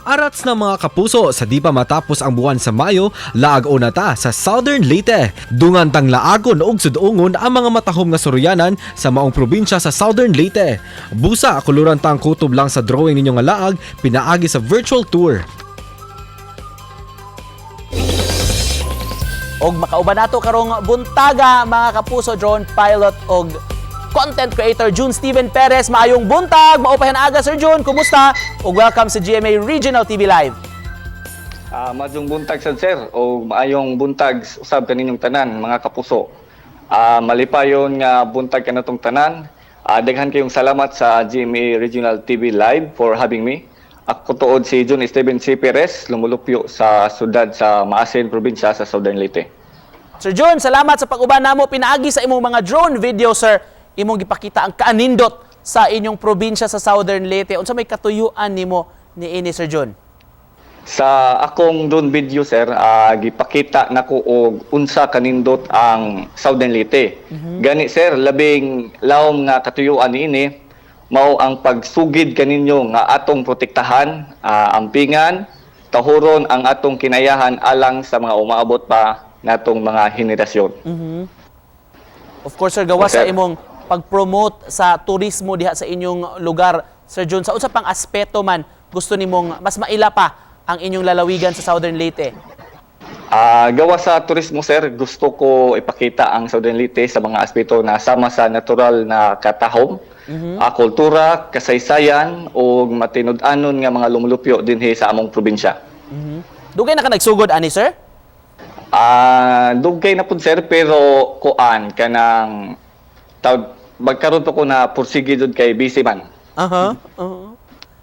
Arats na mga kapuso, sa di pa matapos ang buwan sa Mayo, laag na ta sa Southern Leyte. Dungan tang laagon og sudungon ang mga matahom nga suryanan sa maong probinsya sa Southern Leyte. Busa, kuluran tang kutob lang sa drawing ninyo nga laag, pinaagi sa virtual tour. Og makauban nato karong buntaga mga kapuso, drone pilot og content creator June Steven Perez. Maayong buntag, maupahan aga Sir June, kumusta? Ug welcome sa GMA Regional TV Live. Madjong buntag sad sir o maayong buntag usab kaninyong tanan mga kapuso. Malipayon nga buntag kanatong tanan. Daghan kayong salamat sa GMA Regional TV Live for having me. Ako tuod si June Steven C. Perez, lumulupyo sa sudad sa Maasin probinsya sa Southern Leyte. Sir June, salamat sa pag-uban namo. Pinaagi sa imong mga drone video, sir. Imong gipakita ang kaanindot sa inyong probinsya sa Southern Leyte. Unsa may katuyuan nimo niini, Sir June? Sa akong drone video sir, gipakita nako og unsa kanindot ang Southern Leyte. Gani sir, labing lawom nga katuyuan niini mao ang pagsugid kaninyo nga atong protektahan, ampingan, tahuron ang atong kinayahan alang sa mga umaabot pa natong mga henerasyon. Of course, sir, gawa Okay. sa imong pag-promote sa turismo diha sa inyong lugar, Sir June. Sa unsa pang aspeto man gusto nimong mas maila pa ang inyong lalawigan sa Southern Leyte? Gawa sa turismo sir, gusto ko ipakita ang Southern Leyte sa mga aspeto na sama sa natural na katahom, kultura, kasaysayan o matinud-anon nga mga lumulupyo dinhi sa among probinsya. Dugay na ka nagsugod ani, sir? Dugay na pud sir pero kuan kanang magkaroon pa ko na pursige jud kay busy man.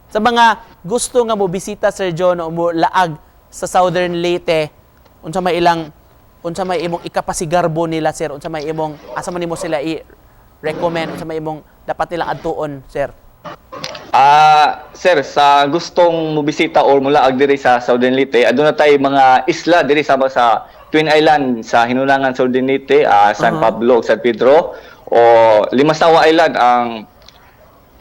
Sa mga gusto nga mo bisita, Sir John, o mo laag sa Southern Leyte, unsa may imong ikapasigarbo nila, sir? Unsa may imong asa man nimo sila i-recommend, unsa may imong dapat nilang adtuon, sir? Sir, sa gustong mobisita or mulaag diri sa Southern Leyte, aduna tay mga isla diri sama sa Twin Island sa hinunangan Southern Leyte, San Pablo, San Pedro, o Limasawa Island ang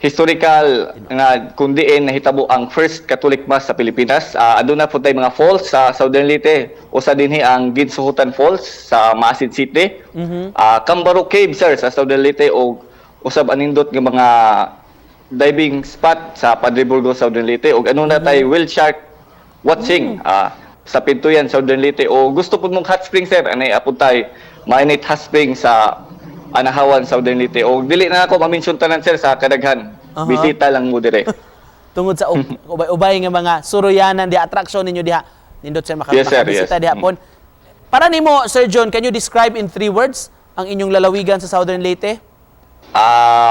historical nga kundiin nahitabo ang first Catholic Mass sa Pilipinas. Aduna po tay mga falls sa Southern Leyte, usa dinhi ang Ginsuhutan Falls sa Maasin City, Cambaro Cave sir sa Southern Leyte o usab anindot nga mga diving spot sa Padre Burgos Southern Leyte o ano na tay whale shark watching sa Pintuyan Southern Leyte o gusto pud mong hot spring sir anay apod tay mainit hot spring sa Anahawan Southern Leyte o dili na ako ma-mention tanan sir sa kadaghan. Bisita lang mo dire. Tungod sa ubay nga mga suroyanan di attraction ninyo diha, nindot sir Yes, sir, makabisita yes. diha pon. Para nimo, Sir John, can you describe in 3 words ang inyong lalawigan sa Southern Leyte?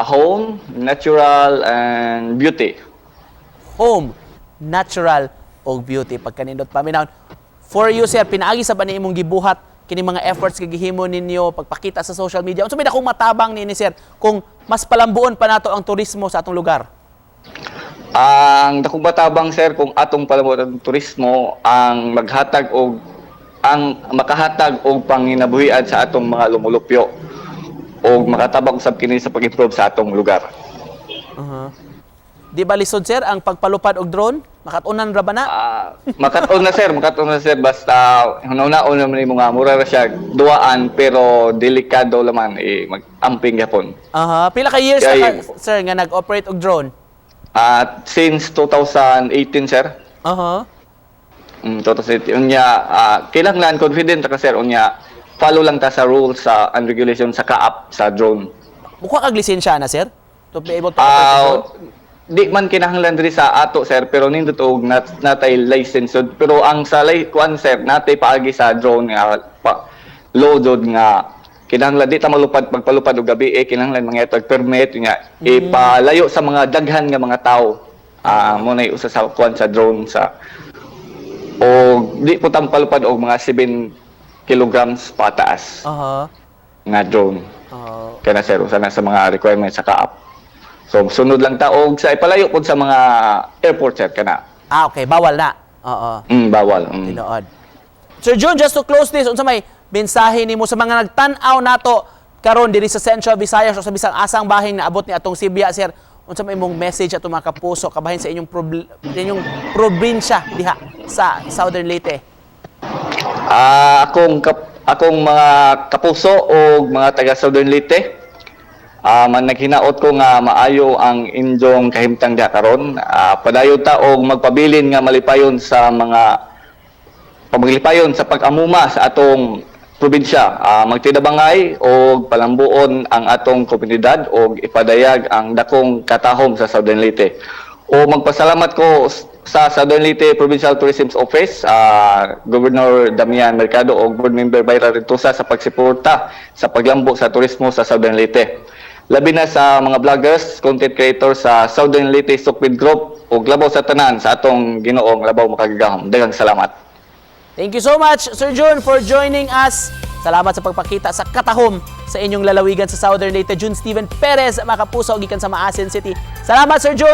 Home, natural, and beauty. Home, natural, o beauty. Pagkanindot paminaw. For you, sir, pinaagi sa ba ni imong gibuhat kini mga efforts nga gihimo ninyo pagpakita sa social media? Unsa may dakong matabang niini, sir, kung mas palambuon pa nato ang turismo sa atong lugar? Ang dakong batabang sir kung atong palabutan ang turismo ang maghatag og ang makahatag og panginabuhian sa atong mga lumulupyo o makatabang usab kini sa pag-improve sa atong lugar. Di ba lisod, sir, ang pagpalupad og drone? Makatunan ra ba na? Makaton na sir basta hunaw-hunaw naman ni mga mura ra siya duaan pero delikado laman mag-amping gyapon. Pila ka years na Kaya- ka, sir, nga nag-operate og drone? Since 2018 sir. 2018 unya kailangan confident ka sir unya follow lang ta sa rules and regulations sa kaap sa drone. Mukha kag lisensya na, sir? To be able to operate the drone? Di man kinahanglan diri sa ato sir pero nindot og natay license yun. Pero ang sa kuan sir natay paagi sa drone nga loaded nga kinahanglan di ta malupad pagpalupad og gabi kinahanglan mga itag permit nga ipalayo sa mga daghan nga mga tao. Mo na usa sa kuan sa drone sa o di po tam palupad og mga 7 kilograms pataas nga drone. Kaya na sir usa na sa mga requirements sa kaap. So, sunod lang taog sa ipalayo po sa mga airport, sir, kana. Okay. Bawal na. Bawal. Tinuod. Sir June, just to close this, unsa may mensahe nimo sa mga nagtan-aw nato karon diri sa Central Visayas o sa bisang asang bahin na abot ni atong Sibya, sir? unsa may imong message ato mga kapuso kabahin sa inyong inyong probinsya diha sa Southern Leyte? Akong mga kapuso o mga taga Southern Leyte, man naghinaot ko nga maayo ang inyong kahimtang diha karon. Padayon ta og magpabilin nga malipayon sa mga pamaglipayon sa pag-amuma sa atong probinsya. Magtidabangay o palambuon ang atong komunidad o ipadayag ang dakong katahom sa Southern Leyte. O magpasalamat ko sa Southern Leyte Provincial Tourism Office, Governor Damian Mercado o Board Member Bayra Rentosa sa pagsuporta sa paglambo sa turismo sa Southern Leyte. Labi na sa mga vloggers, content creators sa Southern Leyte Sukbid Group o labaw sa tanan sa atong Ginoong Labaw Makagagahom. Daghang salamat. Thank you so much, Sir June, for joining us. Salamat sa pagpakita sa katahom sa inyong lalawigan sa Southern Leyte. June Steven Perez, mga kapuso, gikan sa Maasin City. Salamat, Sir June!